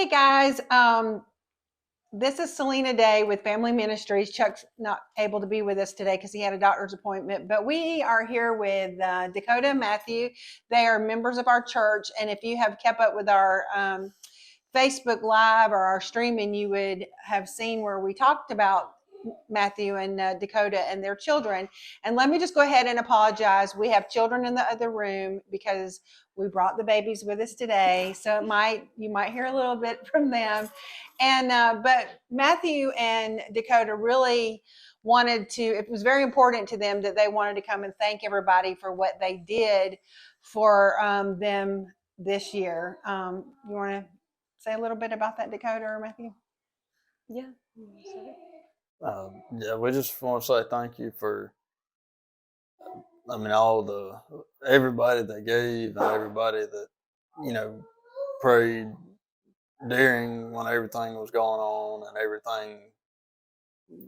Hey guys, this is Selena Day with Family Ministries. Chuck's not able to be with us today because he had a doctor's appointment, but we are here with Dakota and Matthew. They are members of our church, and if you have kept up with our Facebook Live or our streaming, you would have seen where we talked about Matthew and Dakota and their children. And let me just go ahead and apologize. We have children in the other room because we brought the babies with us today, so you might hear a little bit from them. And but Matthew and Dakota really wanted to. It was very important to them that they wanted to come and thank everybody for what they did for them this year. You want to say a little bit about that, Dakota or Matthew? Yeah. Yeah, we just want to say thank you for, everybody that gave and everybody that, prayed during when everything was going on and everything,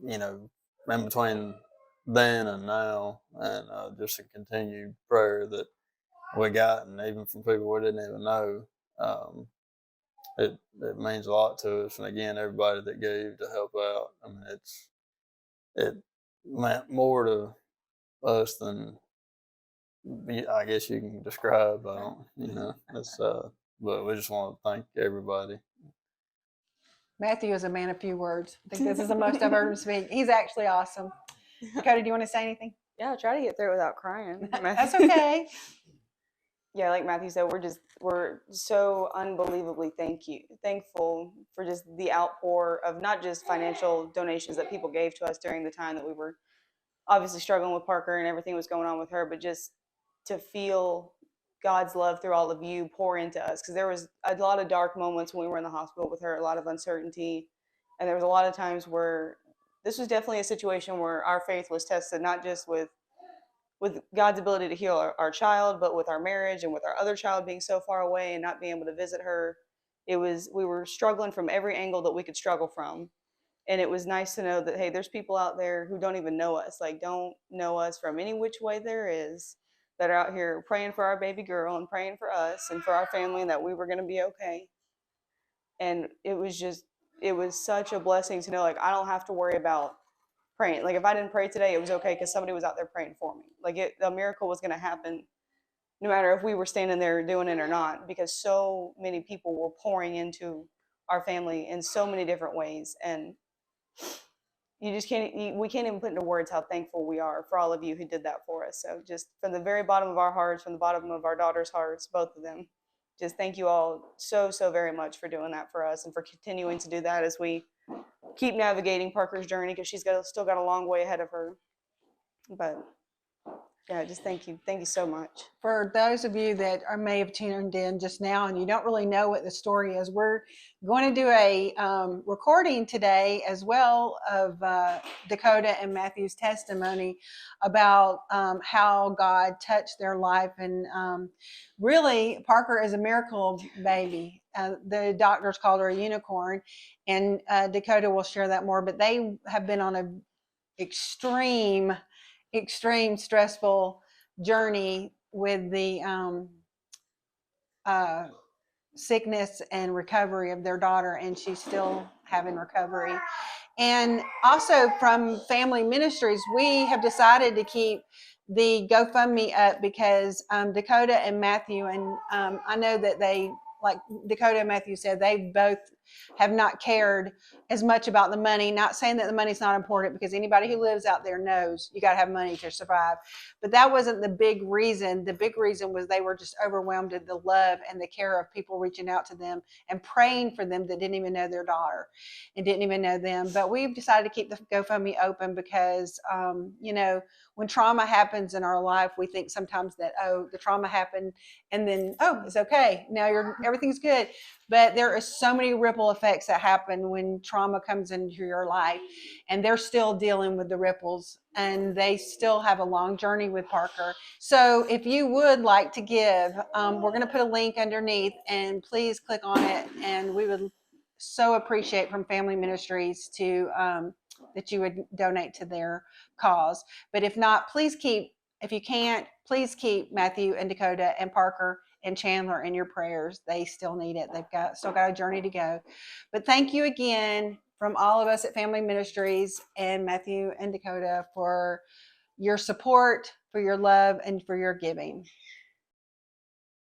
you know, in between then and now, and just a continued prayer that we got, and even from people we didn't even know. Um, it means a lot to us, and again, everybody that gave to help out. I mean, it meant more to us than I guess you can describe. It's but we just want to thank everybody. Matthew is a man of few words. I think this is the most I've heard him speak. He's actually awesome. Dakota, do you want to say anything? Yeah, try to get through it without crying. That's okay. Yeah, like Matthew said, we're so unbelievably thankful for just the outpour of not just financial donations that people gave to us during the time that we were obviously struggling with Parker and everything was going on with her, but just to feel God's love through all of you pour into us, because there was a lot of dark moments when we were in the hospital with her, a lot of uncertainty, and there was a lot of times where this was definitely a situation where our faith was tested, not just with God's ability to heal our child, but with our marriage and with our other child being so far away and not being able to visit her. We were struggling from every angle that we could struggle from. And it was nice to know that, hey, there's people out there who don't even know us, like don't know us from any which way there is, that are out here praying for our baby girl and praying for us and for our family and that we were going to be okay. And it was such a blessing to know, like, I don't have to worry about praying. Like, if I didn't pray today, it was okay because somebody was out there praying for me. Like, the miracle was going to happen no matter if we were standing there doing it or not, because so many people were pouring into our family in so many different ways. And you just we can't even put into words how thankful we are for all of you who did that for us. So just from the very bottom of our hearts, from the bottom of our daughters' hearts, both of them, just thank you all so very much for doing that for us and for continuing to do that as we keep navigating Parker's journey, because still got a long way ahead of her. But yeah, just thank you so much. For those of you that may have tuned in just now and you don't really know what the story is, we're going to do a recording today as well of Dakota and Matthew's testimony about how God touched their life. And really, Parker is a miracle baby. The doctors called her a unicorn, and Dakota will share that more, but they have been on a extreme stressful journey with the sickness and recovery of their daughter, and she's still having recovery. And also from Family Ministries, we have decided to keep the GoFundMe up because Dakota and Matthew, and I know that they, like Dakota and Matthew said, they both have not cared as much about the money. Not saying that the money's not important, because anybody who lives out there knows you got to have money to survive. But that wasn't the big reason. The big reason was they were just overwhelmed with the love and the care of people reaching out to them and praying for them that didn't even know their daughter and didn't even know them. But we've decided to keep the GoFundMe open because, when trauma happens in our life, we think sometimes that, oh, the trauma happened and then, oh, it's okay. Now everything's good. But there are so many ripple effects that happen when trauma comes into your life, and they're still dealing with the ripples, and they still have a long journey with Parker. So if you would like to give, we're going to put a link underneath, and please click on it, and we would so appreciate from Family Ministries to that you would donate to their cause. But if not, if you can't, please keep Matthew and Dakota and Parker and Chandler in your prayers. They still need it. They've still got a journey to go. But thank you again from all of us at Family Ministries and Matthew and Dakota for your support, for your love, and for your giving.